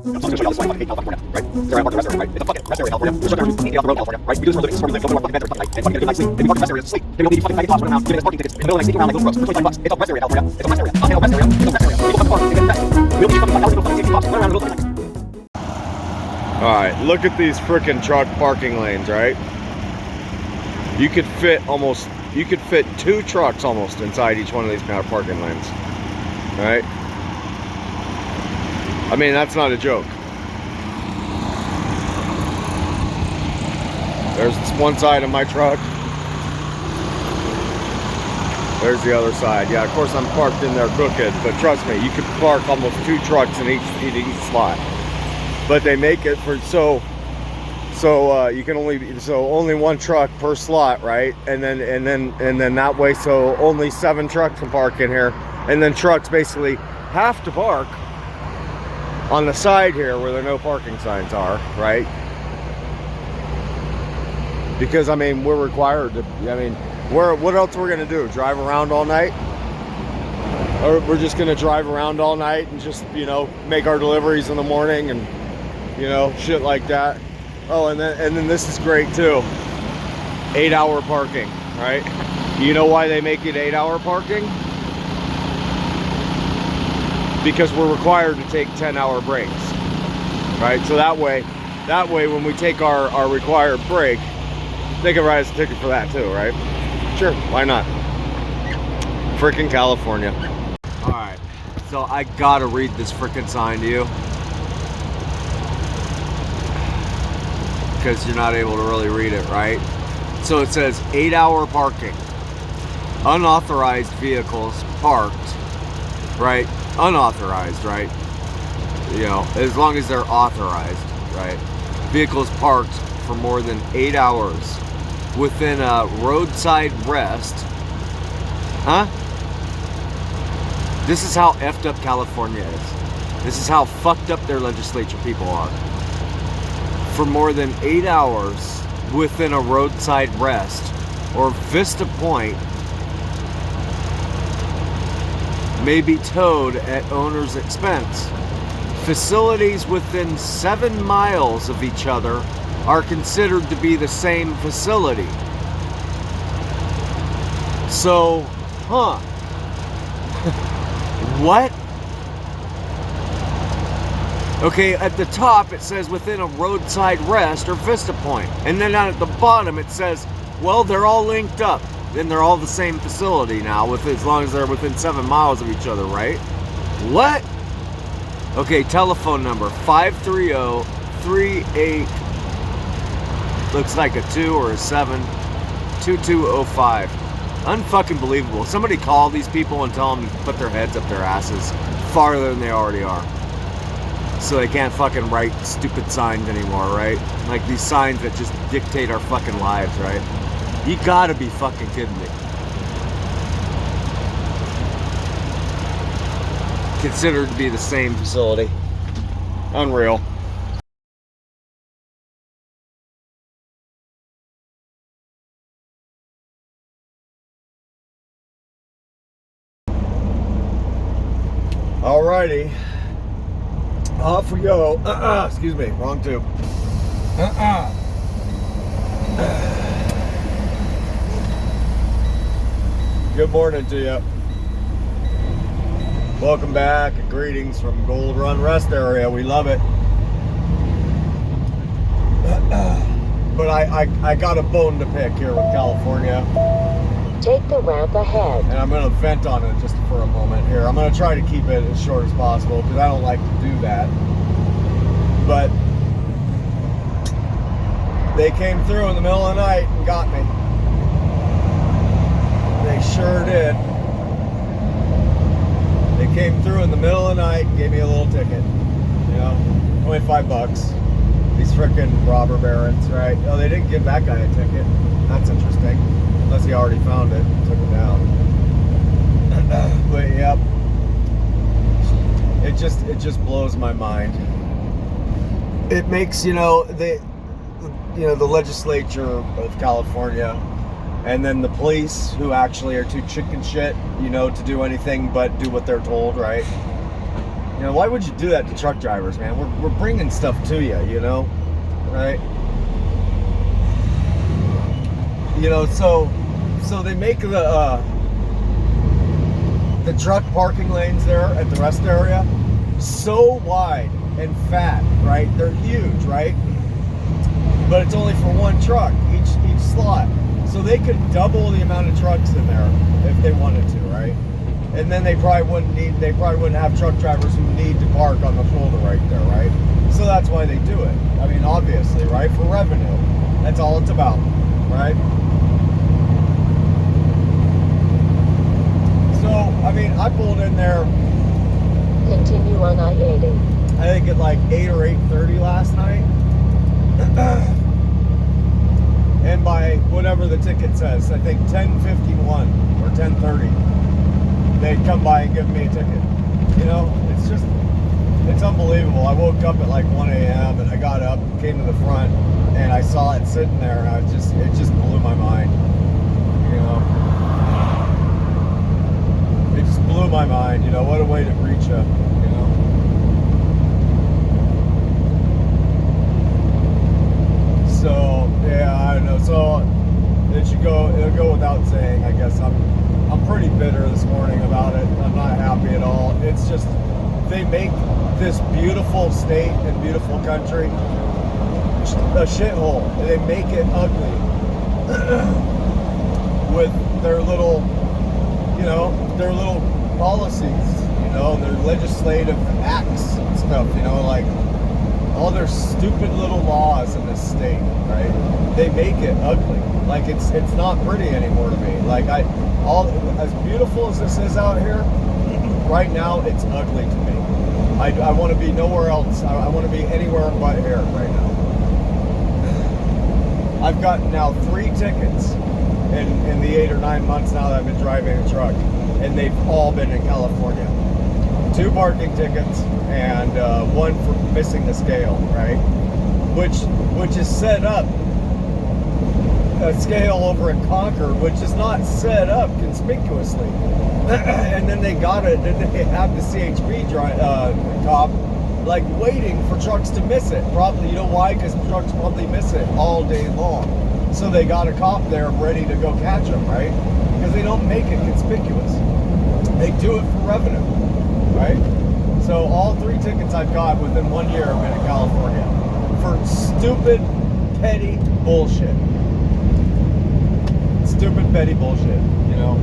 I'm just gonna show you all this slide, California, right? There I park the rest area, right? It's a fucking rest area, California. We're shut down, we need to get off the road, California, right? We do this for a living, this is where we live, go to work, fucking beds every fucking night, and fucking get a good night's sleep. Then we park the rest area to sleep. Then we don't need fucking faggot cops running around giving us parking tickets in the middle of the night, sneaking around like little crooks for $25. It's a rest area, California. It's a rest area. It's a rest area. It's a rest area. People come park, they get fed. We don't need fucking $5 fucking safety cops running around in the middle of the night. Alright, look at these freaking truck parking lanes, right? You could fit 2 trucks almost inside each one of these parking lanes. Right? I mean, that's not a joke. There's one side of my truck. There's the other side. Yeah, of course I'm parked in there crooked, but trust me, you could park almost 2 trucks in each slot. But they make it for you can only 1 truck per slot, right? And then that way, so only 7 trucks can park in here, and then trucks basically have to park on the side here where there no parking signs are, right? Because I mean, we're required to. I mean, what else we're gonna do? Drive around all night? Or we're just gonna drive around all night and just, you know, make our deliveries in the morning and, you know, shit like that. Oh, and then this is great too. 8-hour parking, right? You know why they make it 8-hour parking? Because we're required to take 10-hour breaks, right? So that way when we take our required break, they can write us a ticket for that too, right? Sure, why not? Freaking California. All right, so I gotta read this freaking sign to you, because you're not able to really read it, right? So it says 8-hour parking. Unauthorized vehicles parked, right? Unauthorized, right? You know, as long as they're authorized, right? Vehicles parked for more than 8 hours within a roadside rest. Huh? This is how effed up California is. This is how fucked up their legislature people are. For more than 8 hours within a roadside rest or Vista Point may be towed at owner's expense. Facilities within 7 miles of each other are considered to be the same facility. So, what? Okay, at the top it says within a roadside rest or Vista Point. And then down at the bottom it says, well, they're all linked up. Then they're all the same facility now, as long as they're within 7 miles of each other, right? What? Okay, telephone number 530-38, looks like a 2 or a 7, 2205. Unfucking believable. Somebody call these people and tell them to put their heads up their asses farther than they already are, so they can't fucking write stupid signs anymore, right? Like these signs that just dictate our fucking lives, right? You gotta be fucking kidding me. Considered to be the same facility. Unreal. Alrighty. Off we go. Excuse me, wrong tube. Good morning to you. Welcome back and greetings from Gold Run Rest Area. We love it. But I got a bone to pick here with California. Take the ramp ahead. And I'm going to vent on it just for a moment here. I'm going to try to keep it as short as possible because I don't like to do that. But they came through in the middle of the night and got me. They sure did. They came through in the middle of the night and gave me a little ticket. You know, $25. These frickin' robber barons, right? Oh, they didn't give that guy a ticket. That's interesting. Unless he already found it and took it down. But yep. It just blows my mind. It makes, the legislature of California, and then the police, who actually are too chicken shit, to do anything but do what they're told, right? You know, why would you do that to truck drivers, man? We're bringing stuff to you, you know, right? You know, so they make the truck parking lanes there at the rest area so wide and fat, right? They're huge, right? But it's only for one truck each slot, so they could double the amount of trucks in there if they wanted to, right? And then they probably wouldn't have truck drivers who need to park on the shoulder right there, right? So that's why they do it. I mean, obviously, right? For revenue. That's all it's about, right? So, I mean, I pulled in there, Continue on I-80. I think at like 8 or 8:30 last night. And by whatever the ticket says, I think 10:51 or 10:30, they'd come by and give me a ticket. You know, it's unbelievable. I woke up at like 1 a.m. and I got up, came to the front, and I saw it sitting there, and it just blew my mind. You know, it just blew my mind. You know, what a way to reach you. You know. So yeah, I don't know. So it'll go without saying, I guess I'm pretty bitter this morning about it. I'm not happy at all. It's just, they make this beautiful state and beautiful country a shithole. They make it ugly with their little, you know, their little policies, you know, their legislative acts and stuff, you know, like all their stupid little laws in this state, right? They make it ugly. Like it's not pretty anymore to me. Like as beautiful as this is out here, right now it's ugly to me. I want to be nowhere else. I want to be anywhere but here right now. I've gotten now 3 tickets in the 8 or 9 months now that I've been driving a truck, and they've all been in California. 2 parking tickets and 1 for missing the scale, right? Which is set up, a scale over in Concord, which is not set up conspicuously. And then they have the CHP cop like waiting for trucks to miss it. Probably, you know why? Because trucks probably miss it all day long. So they got a cop there ready to go catch them, right? Because they don't make it conspicuous. They do it for revenue, right? So all 3 tickets I've got within 1 year have been in California for stupid, petty bullshit. Stupid, petty bullshit, you know?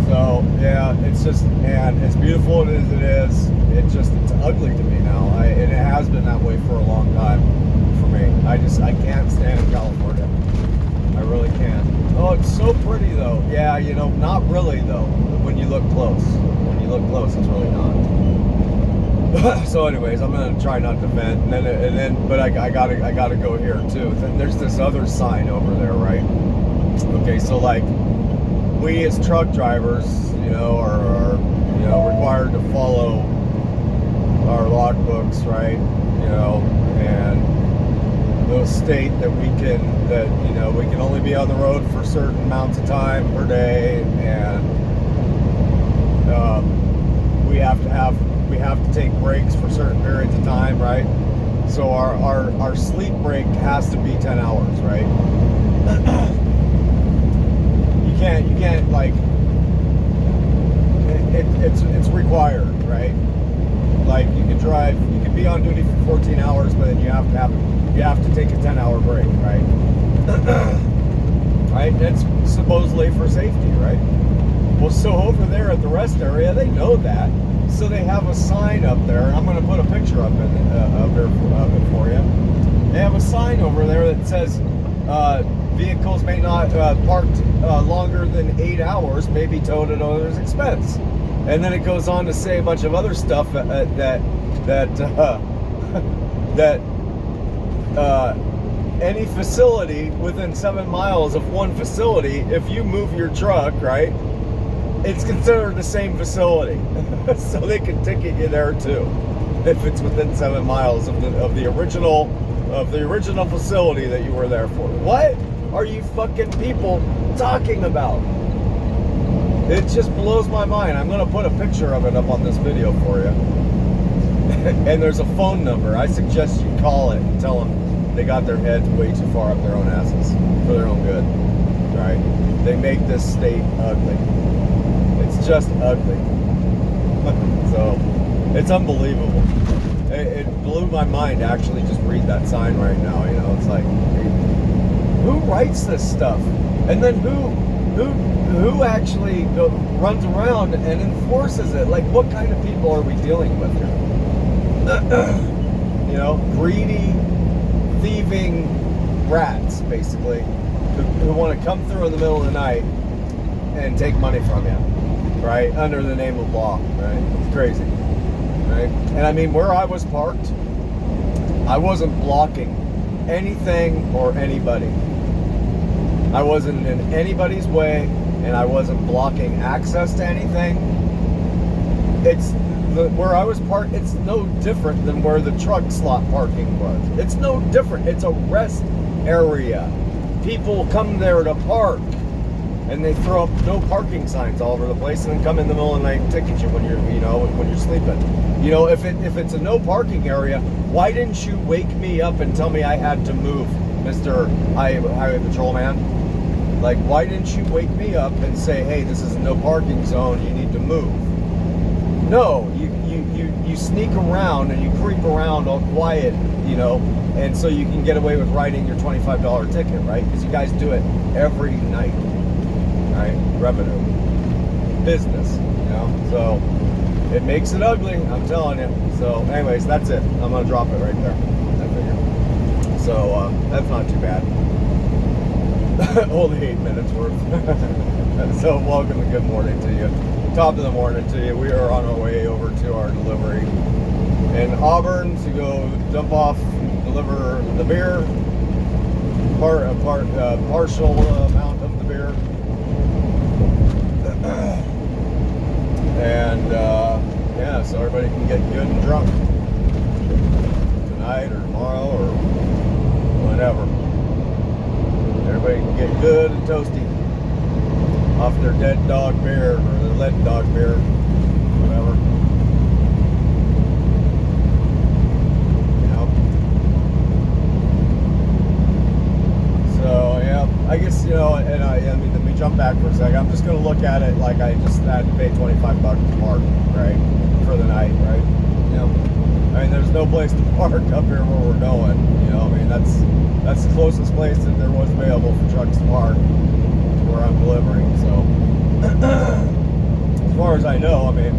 So, yeah, it's just, and as beautiful as it is, it's ugly to me now. And it has been that way for a long time for me. I can't stand in California. I really can't. Oh, it's so pretty though. Yeah, you know, not really though. When you look close. When you look close, it's really not. So anyways, I'm gonna try not to vent, and then, but I gotta go here too. Then there's this other sign over there, right? Okay, so like, we as truck drivers, you know, are you know, required to follow our logbooks, right? You know, and those state that we can only be on the road for certain amounts of time per day, and we have to take breaks for certain periods of time, right? So our sleep break has to be 10 hours, right? You can't like, it's required, right? Like you can be on duty for 14 hours, but then you have to take a 10-hour break, right? Right? That's supposedly for safety, right? Well, so over there at the rest area, they know that. So they have a sign up there, and I'm going to put a picture up there of it for you. They have a sign over there that says vehicles may not parked longer than 8 hours may be towed at owner's expense. And then it goes on to say a bunch of other stuff that any facility within 7 miles of one facility, if you move your truck, right, it's considered the same facility. So they can ticket you there too, if it's within 7 miles of the original facility that you were there for. What are you fucking people talking about? It just blows my mind. I'm gonna put a picture of it up on this video for you. And there's a phone number. I suggest you call it and tell them they got their heads way too far up their own asses for their own good. Right? They make this state ugly. It's just ugly. So it's unbelievable. It blew my mind to actually just read that sign right now. You know, it's like, who writes this stuff? And then who actually runs around and enforces it? Like, what kind of people are we dealing with here? You know, greedy, thieving rats, basically, who want to come through in the middle of the night and take money from you, right? Under the name of law, right? It's crazy, right? And I mean, where I was parked, I wasn't blocking anything or anybody. I wasn't in anybody's way, and I wasn't blocking access to anything. Where I was parked, it's no different than where the truck slot parking was. It's no different. It's a rest area. People come there to park, and they throw up no parking signs all over the place, and then come in the middle of the night and ticket you when you're sleeping. You know, if it's a no parking area, why didn't you wake me up and tell me I had to move, Mr. Highway Patrolman? Like, why didn't you wake me up and say, hey, this is a no parking zone, you need to move? No, you sneak around and you creep around all quiet, you know, and so you can get away with writing your $25 ticket, right? Because you guys do it every night, right? Revenue, business, you know, so it makes it ugly, I'm telling you. So anyways, that's it. I'm going to drop it right there, I figure. So that's not too bad. Only 8 minutes worth. So welcome and good morning to you. Top of the morning to you. We are on our way over to our delivery in Auburn to go dump off, deliver the beer, partial amount of the beer, and yeah, so everybody can get good and drunk tonight or tomorrow or whenever. Everybody can get good and toasty off their dead dog beer or their lead dog beer, whatever. Yep. So yeah, I guess, you know, and I mean, let me jump back for a second. I'm just going to look at it like I just had to pay $25 to park, right, for the night, right? You know, I mean, there's no place to park up here where we're going. You know, I mean, that's the closest place that there was available for trucks to park where I'm delivering. So as far as I know, I mean,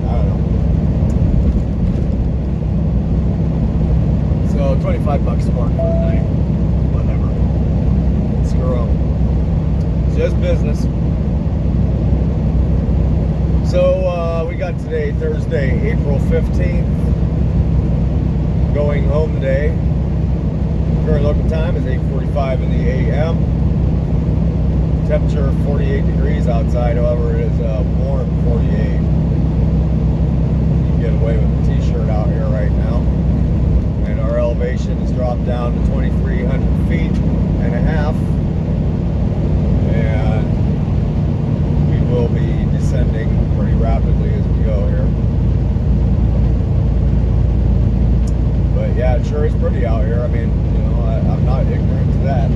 I don't know. So $25 to park for the night. Whatever. Screw them. It's just business. So we got today, Thursday, April 15th. Going home today. Current local time is 8:45 in the a.m. Temperature 48 degrees outside, however it is warm 48. You can get away with a t-shirt out here right now. And our elevation has dropped down to 2,300 feet and a half. And we will be descending pretty rapidly as we go here. But yeah, it sure is pretty out here. I mean, you know, I'm not ignorant to that.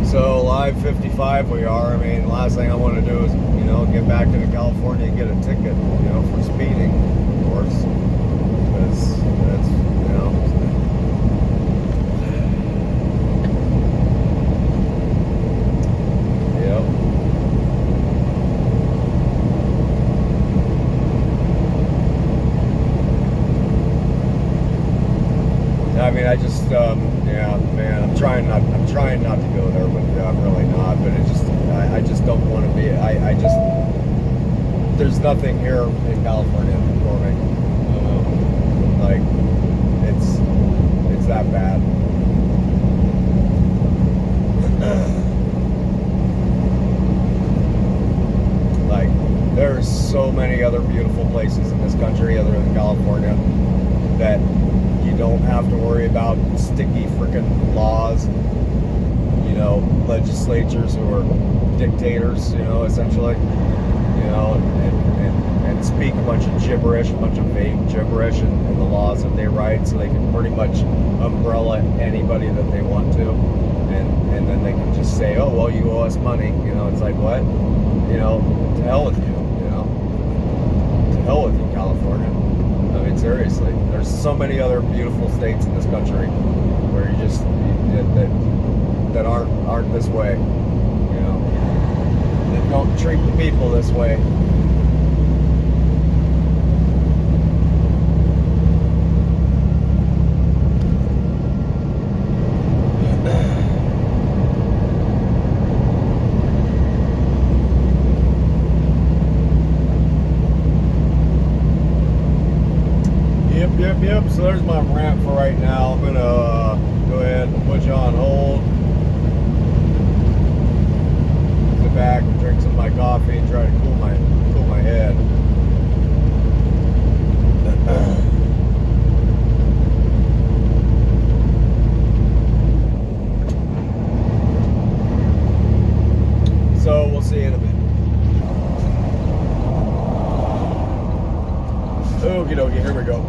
So live 55 we are. I mean, last thing I want to do is, you know, get back into California and get a ticket, you know, for speeding, of course. Because that's, you know. I mean, I just, yeah, man, I'm trying not to go there, but I'm really not. But it just, I just don't want to be. I just, there's nothing here in California for me. Like, it's that bad. Like, there's so many other beautiful places in this country other than California that you don't have to worry about sticky freaking laws, you know. know, legislatures who are dictators, you know, essentially, you know, and speak a bunch of gibberish, a bunch of vague gibberish in the laws that they write, so they can pretty much umbrella anybody that they want to, and then they can just say, oh, well, you owe us money, you know. It's like, what? You know, to hell with you, you know, to hell with you, California. I mean, seriously, there's so many other beautiful states in this country where you just that aren't this way, you know, that don't treat the people this way. Yep, so there's my rant for right now. I'm gonna go ahead and put you on hold, sit back and drink some of my coffee and try to cool my head. So we'll see you in a bit. Okie dokie, here we go.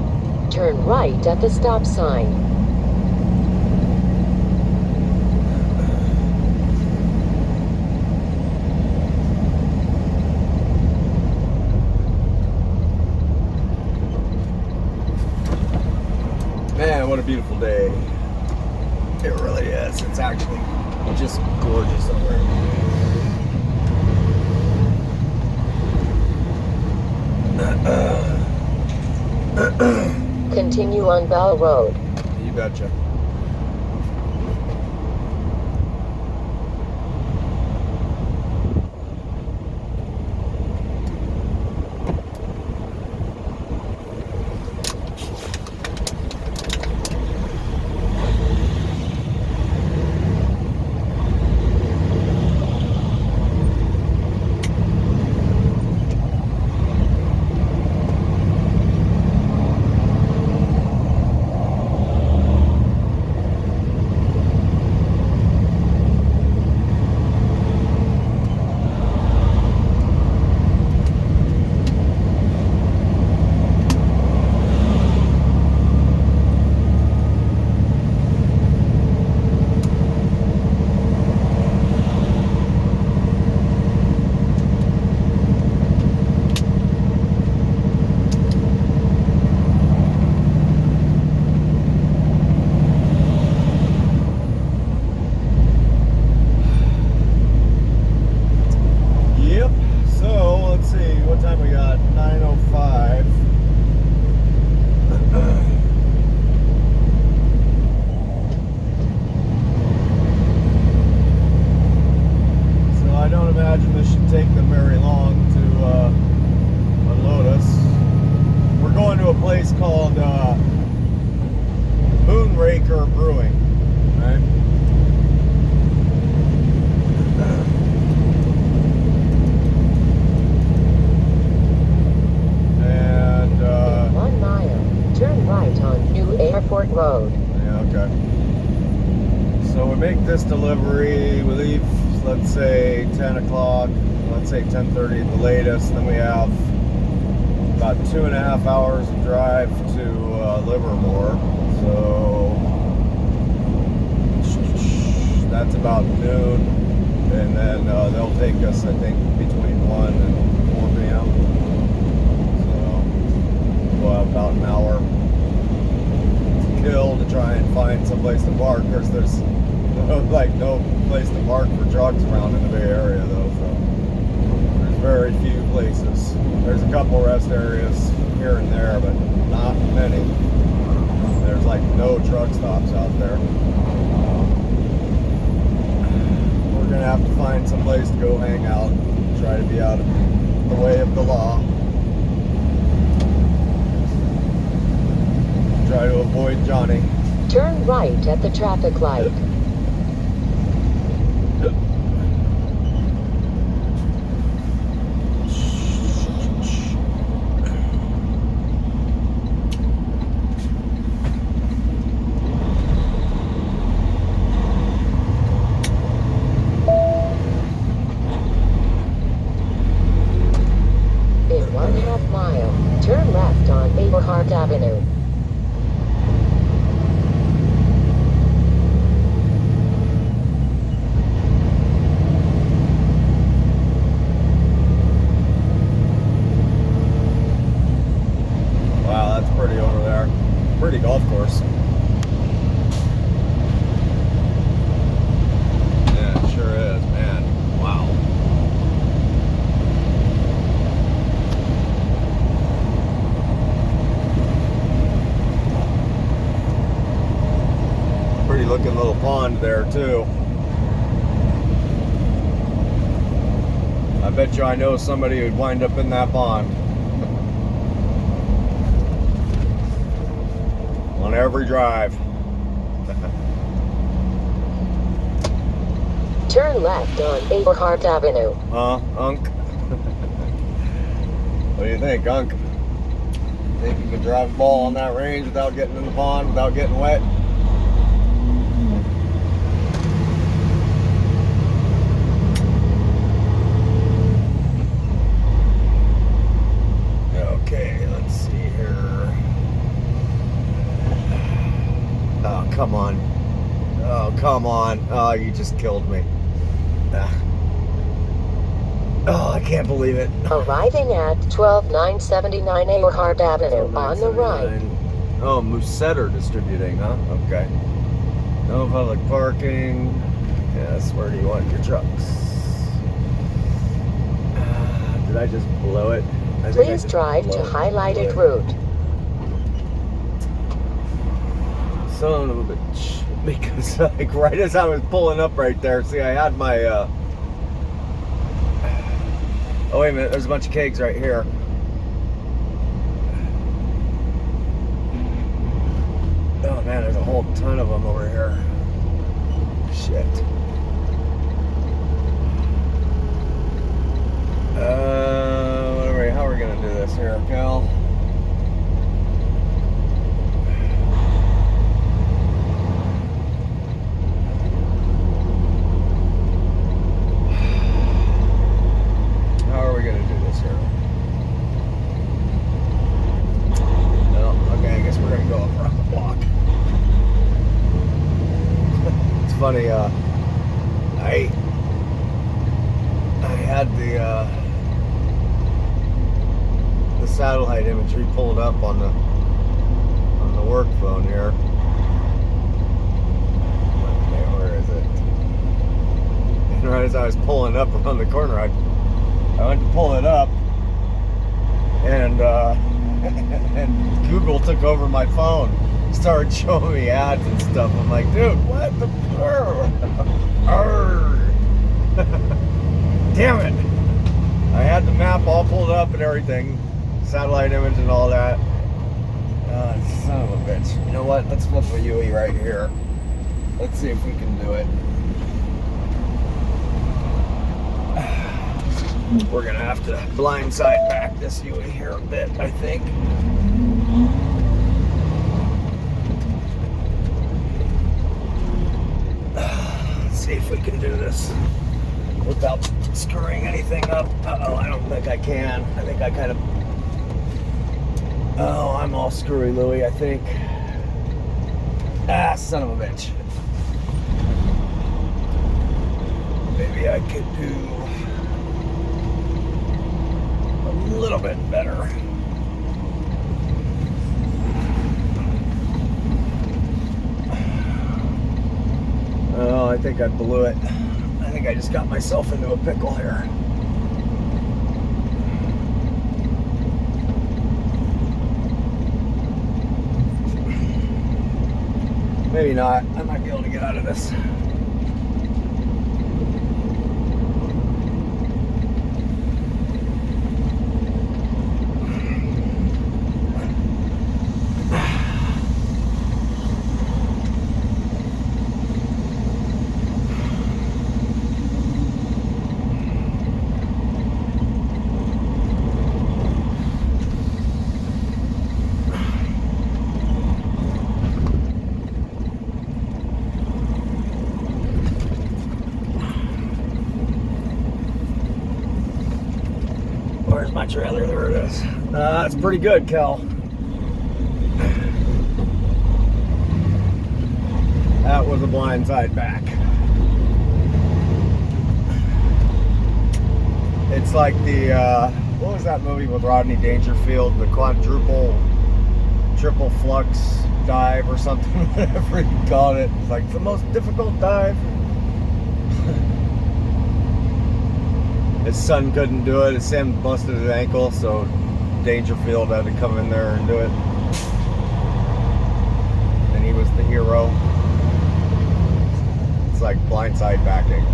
Turn right at the stop sign. Man, what a beautiful day. It really is. It's actually just gorgeous up there. Continue on Bell Road. You betcha. Road. Yeah, okay. So we make this delivery, we leave, let's say 10 o'clock, let's say 10:30 at the latest, then we have about 2.5 hours of drive to Livermore, so that's about noon, and then they'll take us, I think, between 1 and 4 p.m. So we'll have about an hour to try and find some place to park. Of course, there's like no place to park for trucks around in the Bay Area though, so there's very few places. There's a couple rest areas here and there, but not many. There's like no truck stops out there. We're gonna have to find some place to go hang out, try to be out of the way of the law. Try to avoid Johnny. Turn right at the traffic light. Avenue. Turn left on Aberhart Avenue. Wow, that's pretty over there. Pretty golf course. Yeah, it sure is, man. Wow. Pretty looking little pond there too. I bet you I know somebody who'd wind up in that pond. On every drive. Turn left on Aberhart Avenue. Unc? What do you think, Unc? Think you can drive a ball on that range without getting in the pond, without getting wet? Okay, let's see here. Oh, come on. Oh, come on. Oh, you just killed me. Oh, I can't believe it. Arriving at 12979 Aberhart Avenue on the right. Oh, Moosetter Distributing, huh? Okay. No public parking. Yes, where do you want your trucks? Did I just blow it? I think I Please just drive to blew it. highlighted route. Son of a bitch. Because like right as I was pulling up right there, see I had my oh wait a minute, there's a bunch of kegs right here. Oh man, there's a whole ton of them over here. Shit. How are we gonna do this here, Cal? How are we gonna do this here? No, okay, I guess we're gonna go up around the block. It's funny, I had the satellite imagery pulled up on the work phone here. Okay, where is it? And right as I was pulling up around the corner, I went to pull it up, and and Google took over my phone, started showing me ads and stuff. I'm like, dude, what the? Damn it! I had the map all pulled up and everything, satellite image and all that. Son of a bitch. You know what? Let's flip a UE right here. Let's see if we can do it. We're gonna have to blindside back this UE here a bit, I think. Let's see if we can do this without screwing anything up. Uh-oh, I don't think I can. I think I kind of... Oh, I'm all screwy, Louie, I think. Ah, son of a bitch. Maybe I could do a little bit better. Oh, I think I blew it. I think I just got myself into a pickle here. Maybe not. I might be able to get out of this. Where's my trailer? There it is. That's pretty good, Cal. That was a blindside back. It's like the, what was that movie with Rodney Dangerfield? The triple flux dive or something, whatever you called it. It's like the most difficult dive. His son couldn't do it. His son busted his ankle, so Dangerfield had to come in there and do it. And he was the hero. It's like blindside backing.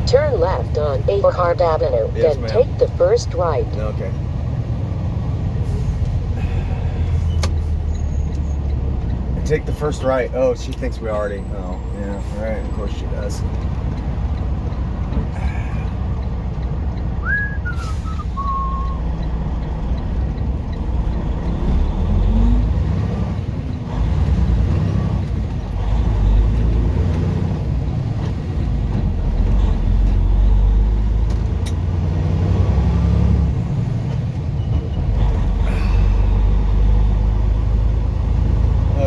Turn left on Eberhard Avenue, Yes, then ma'am. take the first right. Okay. Take the first right. Oh, she thinks we already. Oh, yeah. All right. Of course she does.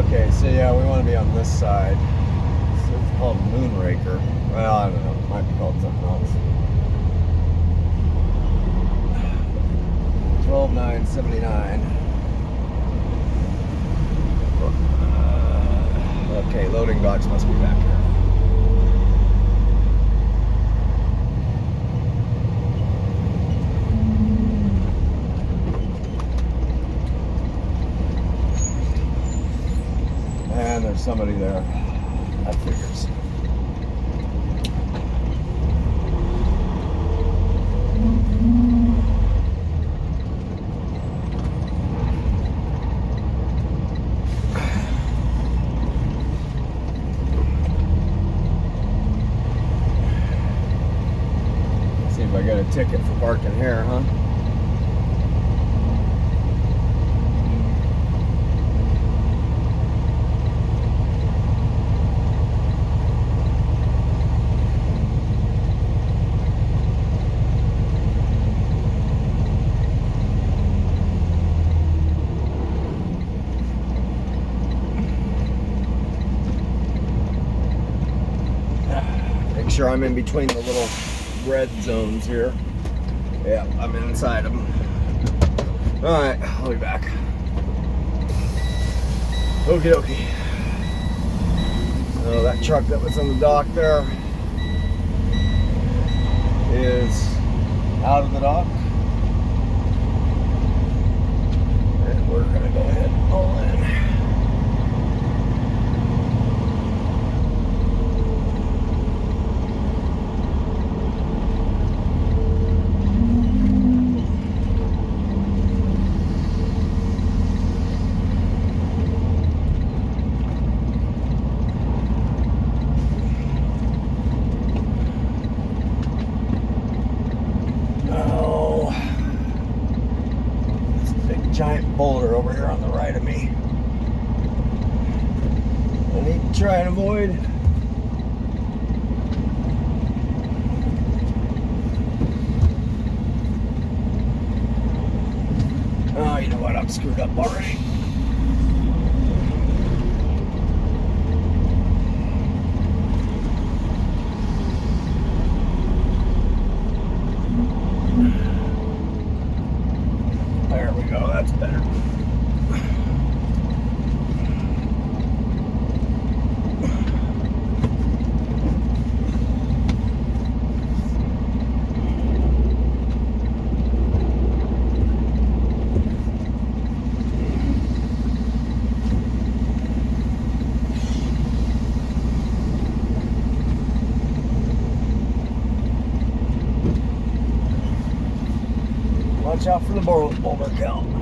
Okay, so yeah, we want to be on this side. So it's called Moonraker. Well, I don't know. It might be called something else. 12,979. Okay, loading docks must be back here. And there's somebody there. That figures. See if I got a ticket for parking here, huh? Make sure I'm in between the little red zones here. Yeah, I'm inside them. All right, I'll be back. Okie dokie. So that truck that was on the dock there is out of the dock. And we're gonna go ahead and pull in. Giant boulder over here on the right of me. I need to try and avoid. Oh, you know what? I'm screwed up already. There we go, that's better. Watch out for the boulder count.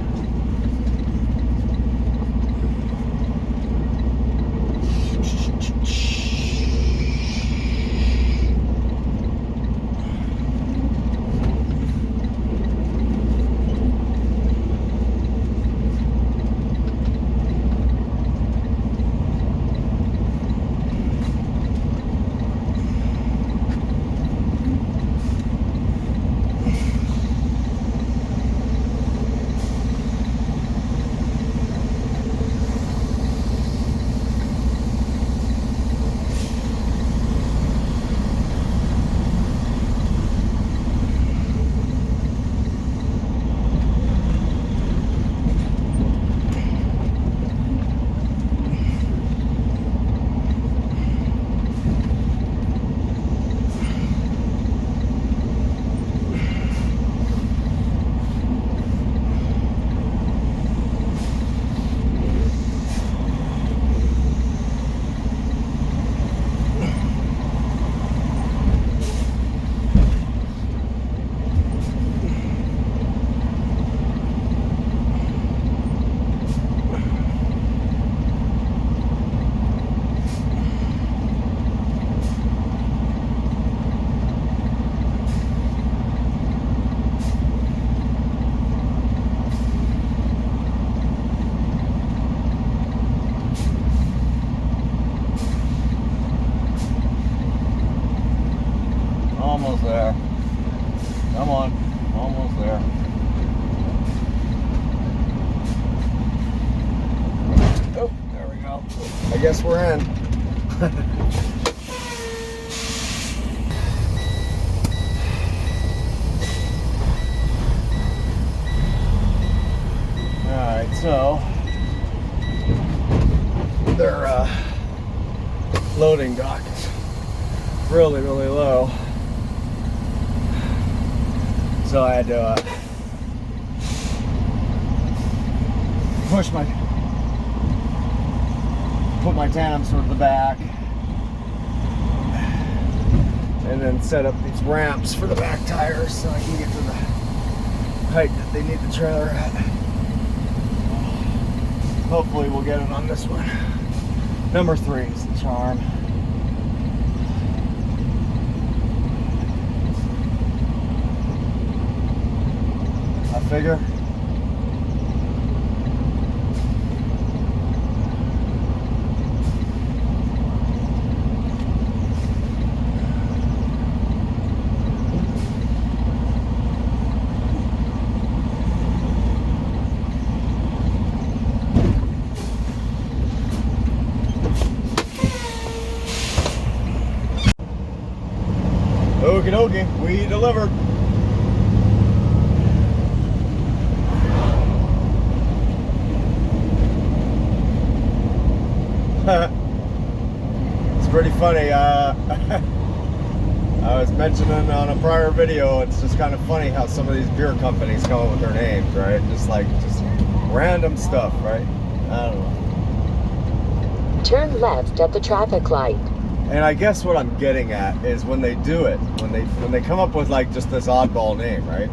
Well, I guess we're in. Alright, so their loading dock is really, really low. So I had to put my tandems toward the back, and then set up these ramps for the back tires so I can get to the height that they need the trailer at. Hopefully we'll get it on this one. Number 3 is the charm. I figure. Okie dokie, we delivered. It's pretty funny. I was mentioning on a prior video, it's just kind of funny how some of these beer companies come up with their names, right? Just random stuff, right? I don't know. Turn left at the traffic light. And I guess what I'm getting at is when they do it, when they come up with like just this oddball name, right?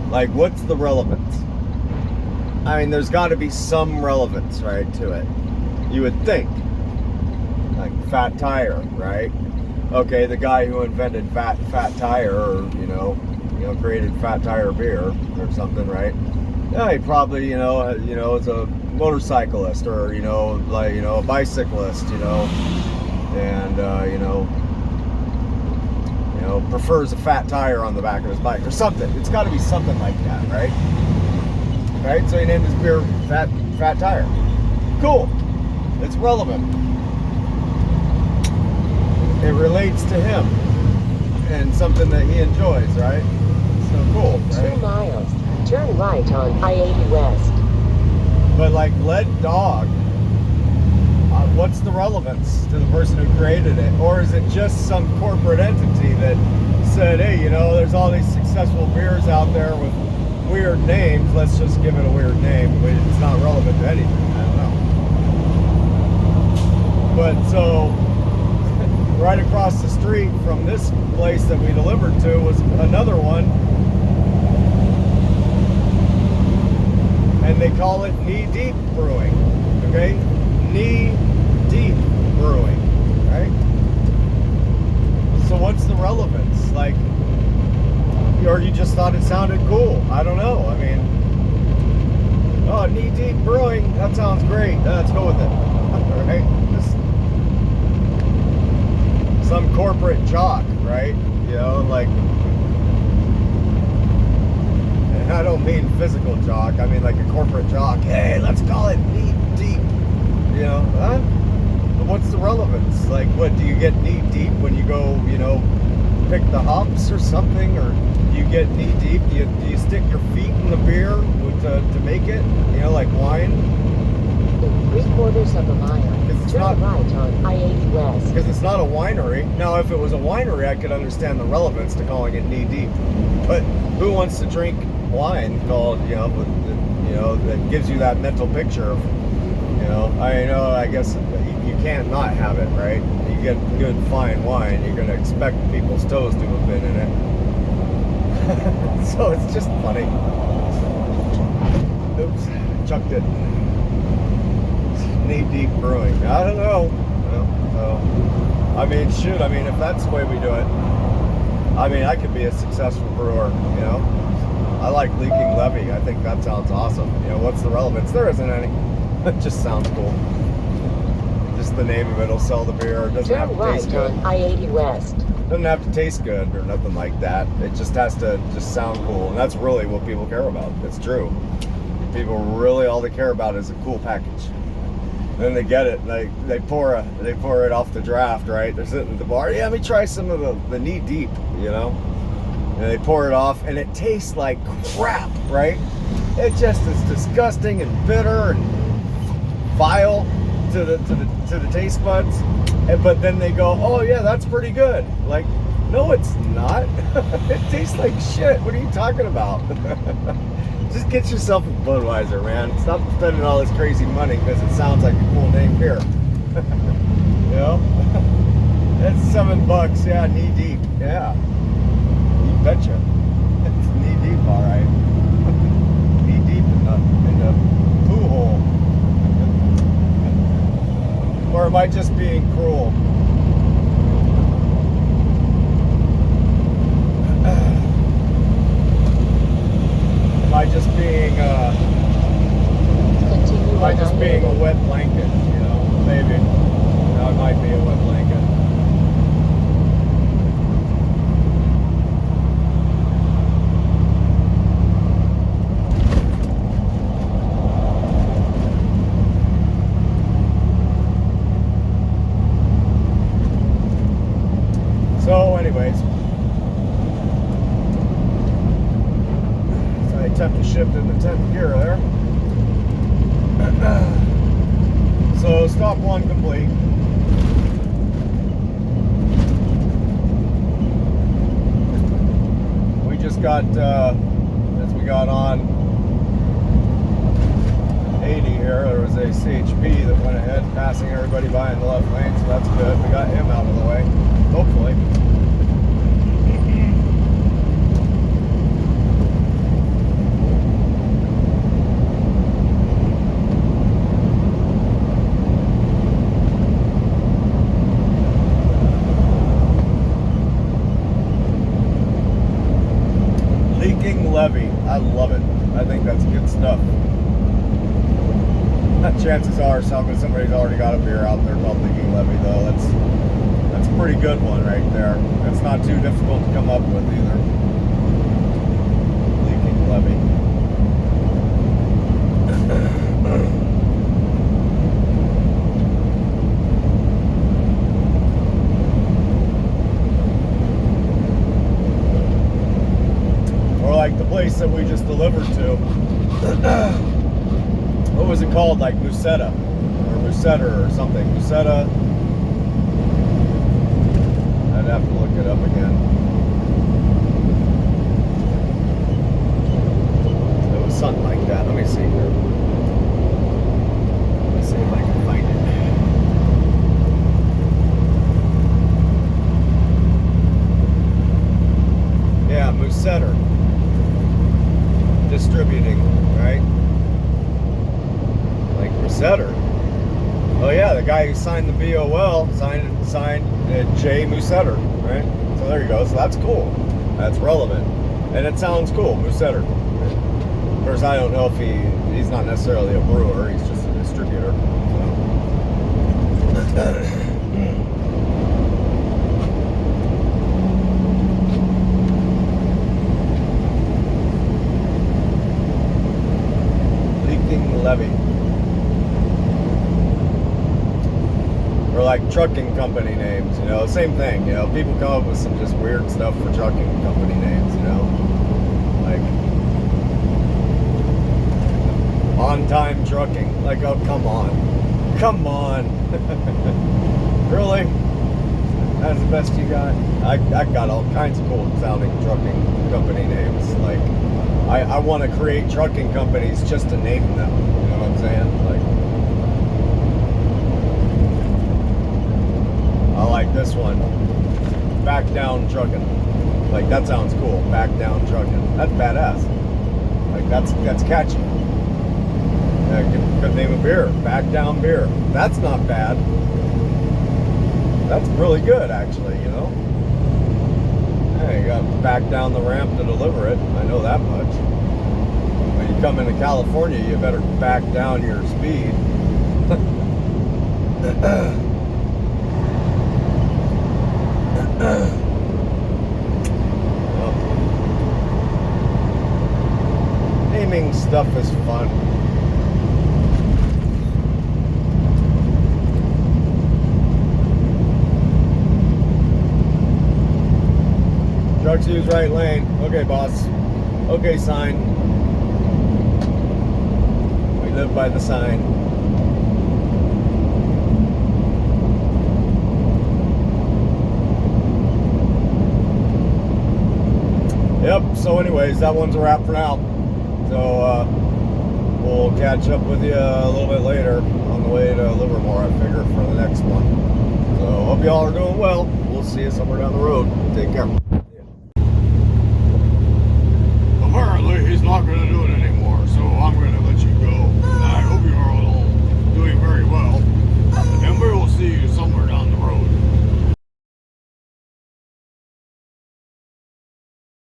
Like, what's the relevance? I mean, there's got to be some relevance, right, to it. You would think, like Fat Tire, right? Okay, the guy who invented Fat Tire, or created Fat Tire beer or something, right? Yeah, he probably is a motorcyclist or a bicyclist, and prefers a fat tire on the back of his bike or something. It's got to be something like that, right? Right? So he named his beer Fat Tire. Cool. It's relevant. It relates to him and something that he enjoys, right? So cool, right? 2 miles. Turn right on I-80 West. But like lead dog, what's the relevance to the person who created it? Or is it just some corporate entity that said, hey, there's all these successful beers out there with weird names, let's just give it a weird name, but it's not relevant to anything. I don't know. But so right across the street from this place that we delivered to was another one, and they call it Knee Deep Brewing. Okay, Knee Deep Brewing, right? So what's the relevance? Like, or you just thought it sounded cool? I don't know. I mean, oh, Knee Deep Brewing, that sounds great. Let's go with it. All right, just some corporate jock, right? Like, and I don't mean physical jock. I mean like a corporate jock. Hey, let's call it Knee Deep. Huh? But what's the relevance? Like, what, do you get knee deep when you go, pick the hops or something? Or do you get knee deep? Do you stick your feet in the beer to make it? Like wine? In 3/4 of a mile. Because it's Turn not right on I-80 West. Because it's not a winery. Now, if it was a winery, I could understand the relevance to calling it knee deep. But who wants to drink wine called, that gives you that mental picture of, I guess you can't not have it, right? You get good fine wine, you're gonna expect people's toes to have been in it. So it's just funny. Oops, chucked it. Knee Deep Brewing. I don't know. I mean, shoot. I mean, if that's the way we do it, I mean, I could be a successful brewer. I like Leaking Levy. I think that sounds awesome. What's the relevance? There isn't any. It just sounds cool. Just the name of it will sell the beer. It doesn't have to taste good. Turn right on I-80 West. It doesn't have to taste good or nothing like that. It just has to just sound cool, and that's really what people care about. It's true. People really, all they care about is a cool package. Then they get it, and they pour it off the draft, right? They're sitting at the bar. Yeah, let me try some of the knee deep, you know. And they pour it off, and it tastes like crap, right? It just is disgusting and bitter and vile to the taste buds. But then they go, oh yeah, that's pretty good. Like, no, it's not. It tastes like shit. What are you talking about? Just get yourself a Budweiser, man. Stop spending all this crazy money because it sounds like a cool name beer. You know? It's $7, yeah, knee deep. Yeah. You betcha. It's knee deep, alright. Knee deep in the poo hole. Or am I just being cruel? Am I just being a wet blanket, you know? Maybe. I might be a wet blanket. So anyways, so I attempt to shift in the 10th gear there. So stop one complete. We just got, as we got on 80 here, there was a CHP that went ahead passing everybody by in the left lane, so that's good. We got him out of the way, hopefully. Levy, I love it. I think that's good stuff. Chances are somebody's already got a beer out there called Leaking Levy, though. That's a pretty good one right there. That's not too difficult to come up with either. Leaking Levy. Like the place that we just delivered to. What was it called? Like Musetta or Musetta or something. Musetta. I'd have to look it up again. It was something like that. Let me see here. Let's see if I can find it. Yeah, Musetta. Distributing, right? Like Resetter. Oh yeah, the guy who signed the BOL signed Jay Musetter, right? So there you go. So that's cool. That's relevant, and it sounds cool, Musetter. Of course, I don't know if he's not necessarily a brewer. He's just a distributor. So. Levy. Or like trucking company names, you know, same thing, you know, people come up with some just weird stuff for trucking company names, you know, like On Time Trucking, like, oh, come on, really? That's the best you got? I got all kinds of cool sounding trucking company names, like, I want to create trucking companies just to name them. You know what I'm saying? Like, I like this one. Back Down Trucking. Like, that sounds cool. Back Down Trucking. That's badass. Like, that's catchy. Yeah, could name a beer. Back Down Beer. That's not bad. That's really good, actually, you know? Yeah, you gotta back down the ramp to deliver it. I know that much. When you come into California, you better back down your speed. Well, naming stuff is fun. Trucks use right lane. Okay, boss. Okay, sign. We live by the sign. Yep, so anyways, that one's a wrap for now. So we'll catch up with you a little bit later on the way to Livermore, I figure, for the next one. So hope y'all are doing well. We'll see you somewhere down the road. Take care. Apparently he's not going to do it anymore.